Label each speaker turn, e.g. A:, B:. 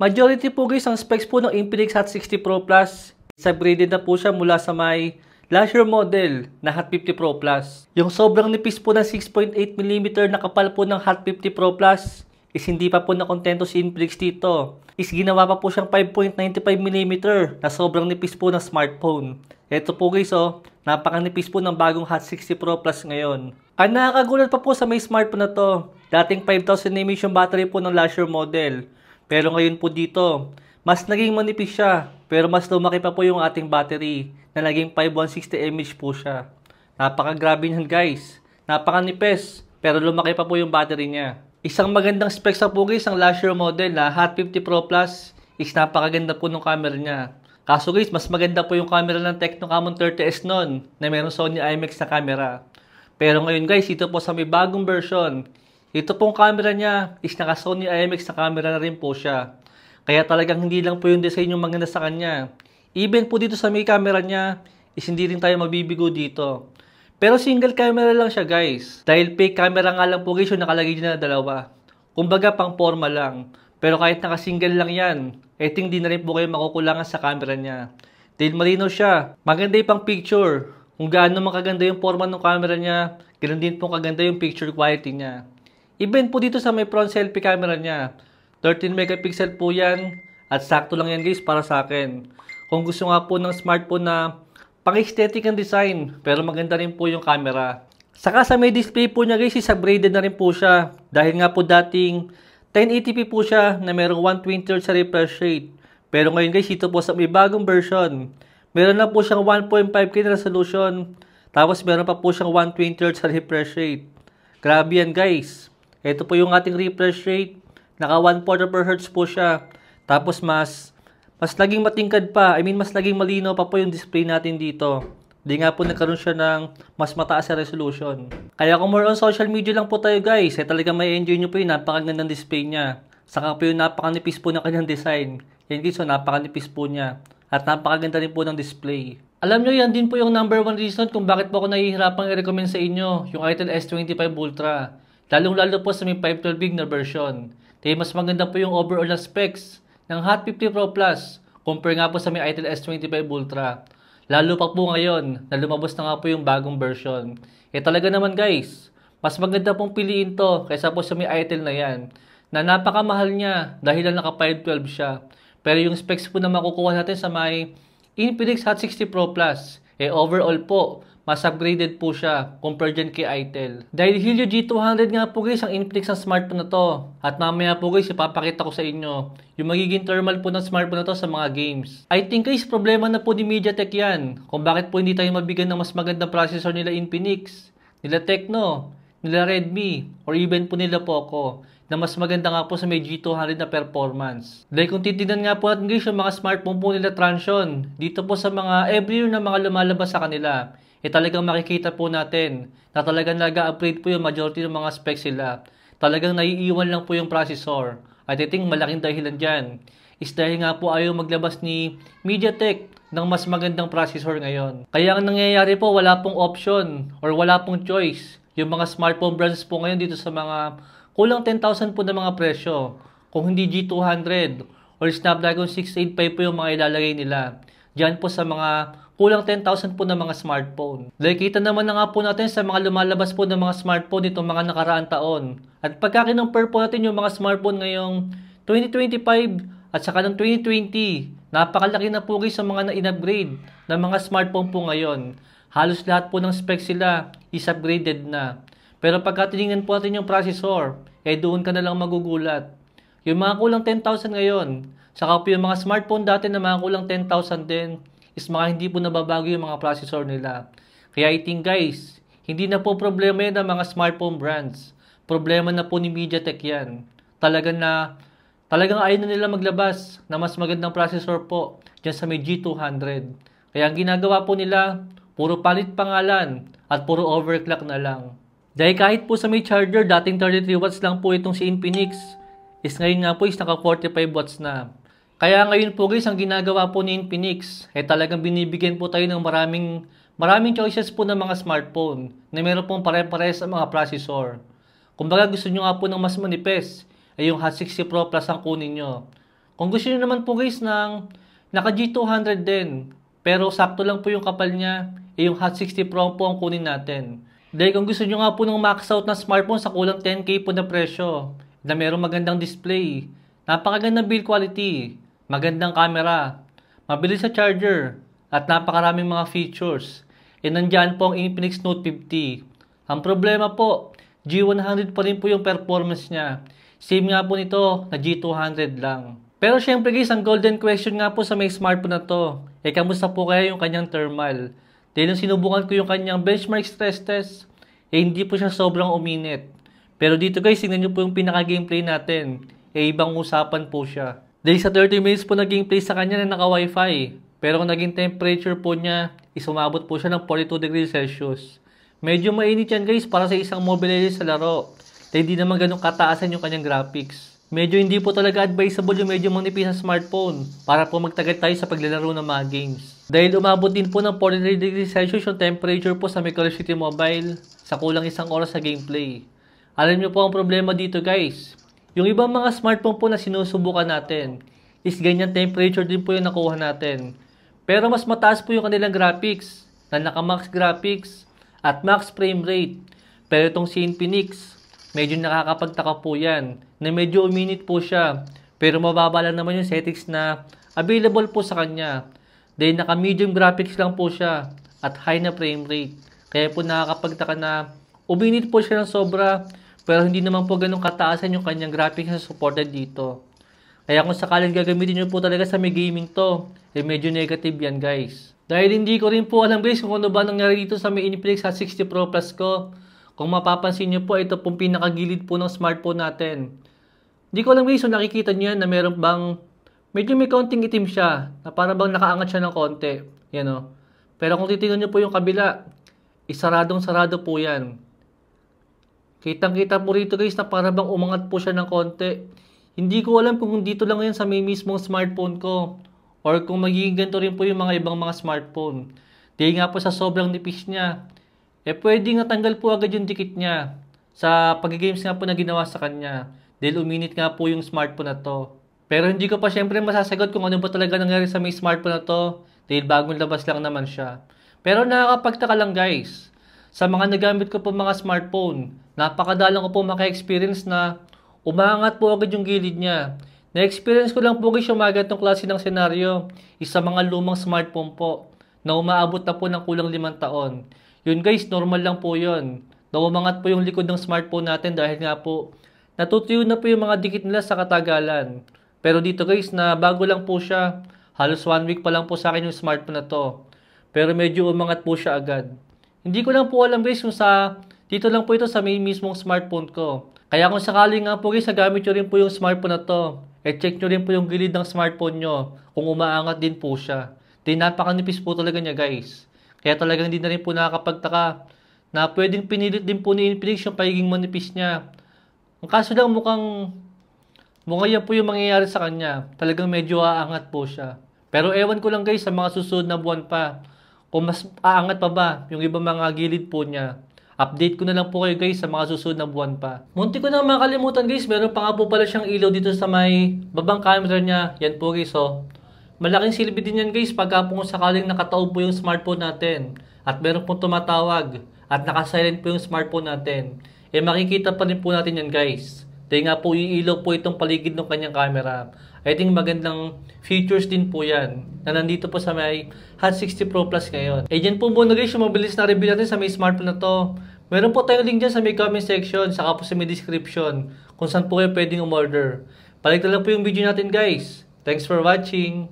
A: Majority po guys, ang specs po ng Infinix Hot 60 Pro Plus is upgraded na po siya mula sa may last year model na Hot 50 Pro Plus. Yung sobrang nipis po ng 6.8mm na kapal po ng Hot 50 Pro Plus is hindi pa po nakontento si Infinix dito. Is ginawa pa po siyang 5.95mm na sobrang nipis po ng smartphone. Ito po guys napakanipis po ng bagong Hot 60 Pro Plus ngayon. Ang nakakagulat pa po sa may smartphone na to, dating 5,000 mAh yung battery po ng last year model. Pero ngayon po dito, mas naging manipis siya, pero mas lumaki pa po yung ating battery na naging 5160 mAh po siya. Napakagrabe niyan guys, napakanipis, pero lumaki pa po yung battery niya. Isang magandang specs na po guys ang last year model na Hot 50 Pro Plus is napakaganda po ng camera niya. Kaso guys, mas maganda po yung camera ng Tecno Camon 30S noon na mayroong Sony IMX na camera. Pero ngayon guys, ito po sa may bagong version, ito pong camera niya is naka Sony IMX na camera na rin po siya. Kaya talagang hindi lang po yung design yung maganda sa kanya. Even po dito sa may camera niya is hindi rin tayo mabibigo dito. Pero single camera lang siya guys. Dahil fake camera nga lang po guys yung nakalagay dyan na dalawa. Kumbaga pang forma lang. Pero kahit naka-single lang yan, hindi na rin po kayo makukulangan sa camera niya. Dahil malinaw siya. Maganda yung pang picture. Kung gaano makaganda yung forma ng camera niya, ganoon din po kaganda yung picture quality niya. Even po dito sa may front selfie camera niya, 13 megapixel po yan at sakto lang yan guys para sa akin. Kung gusto nga po ng smartphone na pang-aesthetic ang design pero maganda rin po yung camera. Saka sa may display po niya guys is upgraded na rin po siya dahil nga po dating 1080p po siya na merong 120Hz sa refresh rate. Pero ngayon guys ito po sa may bagong version, meron na po siyang 1.5K na resolution tapos meron pa po siyang 120Hz sa refresh rate. Grabe yan guys. Ito po yung ating refresh rate. Naka 1/4 Hz po siya. Tapos mas naging matingkad pa. Mas naging malinaw pa po yung display natin dito. Di nga po nagkaroon siya ng mas mataas na resolution. Kaya kung more on social media lang po tayo guys, talagang may enjoy nyo po yung napakagandang display niya. Saka po yung napakanipis po ng kanyang design. Yan guys, napakanipis po niya. At napakaganda rin po ng display. Alam nyo, yan din po yung number 1 reason kung bakit po ako nahihirapang i-recommend sa inyo yung Itel S25 Ultra. Lalong-lalo po sa may 512GB na version. Dahil mas maganda po yung overall na specs ng Hot 50 Pro Plus compare nga po sa may Itel S25 Ultra. Lalo pa po ngayon na lumabas na nga po yung bagong version. Talaga naman guys, mas maganda pong piliin to kaysa po sa may Itel na yan. Na napakamahal niya dahil lang naka 512 siya. Pero yung specs po na makukuha natin sa may Infinix Hot 60 Pro Plus, overall po, mas upgraded po siya compared dyan kay Itel. Dahil Helio G200 nga po guys ang Infinix ng smartphone na to. At mamaya po guys ipapakita ko sa inyo yung magiging thermal po ng smartphone na to sa mga games. I think guys problema na po ni MediaTek yan kung bakit po hindi tayo mabigyan ng mas magandang processor nila Infinix, nila Tecno, nila Redmi, or even po nila Poco na mas maganda nga po sa may G200 na performance. Dahil kung titignan nga po natin guys yung mga smartphone po nila Transsion dito po sa mga every year na mga lumalabas sa kanila, talagang makikita po natin na talagang nag-upgrade po yung majority ng mga specs sila. Talagang naiiwan lang po yung processor. At I think malaking dahilan dyan is dahil nga po ayaw maglabas ni MediaTek ng mas magandang processor ngayon. Kaya ang nangyayari po wala pong option or wala pong choice yung mga smartphone brands po ngayon dito sa mga kulang 10,000 po na mga presyo. Kung hindi G200 or Snapdragon 685 po yung mga ilalagay nila. Diyan po sa mga kulang 10,000 po na mga smartphone. Dahil kita naman na nga po natin sa mga lumalabas po ng mga smartphone itong mga nakaraang taon. At pagka-compare po natin yung mga smartphone ngayong 2025 at saka ng 2020, napakalaki na po guys sa mga na-in-upgrade ng mga smartphone po ngayon. Halos lahat po ng specs sila is upgraded na. Pero pagka tinignan po natin yung processor, doon ka na lang magugulat. Yung mga kulang 10,000 ngayon, saka po yung mga smartphone dati na mga kulang 10,000 din, is mga hindi po nababago yung mga processor nila. Kaya I think guys, hindi na po problema yan ng mga smartphone brands. Problema na po ni MediaTek yan. Talagang ayaw na nila maglabas na mas magandang processor po dyan sa may G200. Kaya ang ginagawa po nila, puro palit pangalan at puro overclock na lang. Dahil kahit po sa may charger, dating 33 watts lang po itong si Infinix, is ngayon nga po is naka 45 watts na. Kaya ngayon po guys, ang ginagawa po ni Infinix, talagang binibigyan po tayo ng maraming choices po ng mga smartphone na meron pong pare-pares sa mga processor. Kung baga gusto nyo nga po ng mas manipis, yung Hot 60 Pro Plus ang kunin nyo. Kung gusto niyo naman po guys ng naka G200 din, pero sakto lang po yung kapal niya, yung Hot 60 Pro po ang kunin natin. Dahil kung gusto niyo nga po ng max out na smartphone sa kulang 10k po na presyo, na mayroong magandang display, napakagandang build quality, magandang camera, mabilis sa charger, at napakaraming mga features, nandyan po ang Infinix Note 50. Ang problema po, G100 pa rin po yung performance niya. Same nga po nito na G200 lang. Pero syempre guys, ang golden question nga po sa may smartphone na to, kamusta po kaya yung kanyang thermal? Dahil nung sinubukan ko yung kanyang benchmark stress test, hindi po siya sobrang uminit. Pero dito guys, tingnan nyo po yung pinaka-gameplay natin. Ibang usapan po siya. Dahil sa 30 minutes po na gameplay sa kanya na naka-wifi. Pero kung naging temperature po niya, isumabot po siya ng 42 degrees Celsius. Medyo mainit yan guys para sa isang mobile legends sa laro. Dahil hindi naman ganun kataasan yung kanyang graphics. Medyo hindi po talaga advisable yung medyo manipis na smartphone para po magtagal tayo sa paglalaro ng mga games. Dahil umabot din po ng 43 degrees Celsius yung temperature po sa Call of Duty Mobile sa kulang isang oras sa gameplay. Alam nyo po ang problema dito guys. Yung ibang mga smartphone po na sinusubukan natin is ganyan temperature din po yung nakuha natin. Pero mas mataas po yung kanilang graphics na naka-max graphics at max frame rate. Pero itong si Infinix, medyo nakakapagtaka po yan na medyo uminit po siya. Pero mababa lang naman yung settings na available po sa kanya. Dahil naka-medium graphics lang po siya at high na frame rate. Kaya po nakakapagtaka na uminit po siya ng sobra pero hindi naman po ganun kataasan yung kanyang graphics na supported dito. Kaya kung sakaling gagamitin nyo po talaga sa may gaming to, medyo negative yan guys. Dahil hindi ko rin po alam guys kung ano ba nangyari dito sa may Infinix Hot 60 Pro Plus ko. Kung mapapansin nyo po, ito pong pinakagilid po ng smartphone natin. Hindi ko alam guys kung nakikita nyo yan na meron bang medyo may kaunting itim siya na parang bang nakaangat siya ng konti. Yan o. Pero kung titingnan nyo po yung kabila, isaradong-sarado po yan. Kitang-kita po rito guys na parang bang umangat po siya ng konti. Hindi ko alam kung dito lang yan sa may mismong smartphone ko or kung magiging ganito rin po yung mga ibang mga smartphone. Dahil nga po sa sobrang nipis niya, pwede nga tanggal po agad yung dikit niya sa pag-games nga po na ginawa sa kanya. Dahil uminit nga po yung smartphone na to. Pero hindi ko pa syempre masasagot kung ano ba talaga nangyari sa may smartphone na to. Dahil bagong labas lang naman siya. Pero nakakapagtaka lang guys. Sa mga nagamit ko po mga smartphone, napakadalang ko po maka-experience na umangat po agad yung gilid niya. Na-experience ko lang po guys yung mga ganitong klase ng senaryo. Isa mga lumang smartphone po na umaabot na po ng kulang 5 taon. Yun guys, normal lang po yun. Na umangat po yung likod ng smartphone natin dahil nga po natutuyo na po yung mga dikit nila sa katagalan. Pero dito guys, na bago lang po siya. Halos 1 week pa lang po sa akin yung smartphone na to. Pero medyo umangat po siya agad. Hindi ko lang po alam guys kung dito lang po ito sa may mismong smartphone ko. Kaya kung sakali nga po guys, nagamit nyo rin po yung smartphone na to, check nyo rin po yung gilid ng smartphone nyo kung umaangat din po siya. Di napakanipis po talaga niya guys. Kaya talagang hindi na rin po nakakapagtaka na pwedeng pinilit din po ni Infinix yung pagiging manipis niya. Ang kaso lang mukhang yan po yung mangyayari sa kanya. Talagang medyo aangat po siya. Pero ewan ko lang guys sa mga susunod na buwan pa. Kung mas aangat pa ba yung ibang mga gilid po niya. Update ko na lang po kayo guys sa mga susunod na buwan pa. Munti ko na makalimutan guys. Meron pa nga po pala siyang ilaw dito sa may babang camera niya. Yan po guys oh. Malaking silbi din yan guys pagka po kung sakaling nakataob po yung smartphone natin. At meron pong tumatawag. At nakasilent po yung smartphone natin. Makikita pa rin po natin yan guys. Dahil nga po iilaw po itong paligid ng kanyang camera. I think magandang features din po yan. Na nandito po sa may Hot 60 Pro Plus ngayon. Dyan po muna guys yung mabilis na review natin sa may smartphone na to. Meron po tayong link dyan sa may comment section. Saka po sa may description. Kung saan po kayo pwedeng umorder. Balik na lang po yung video natin guys. Thanks for watching.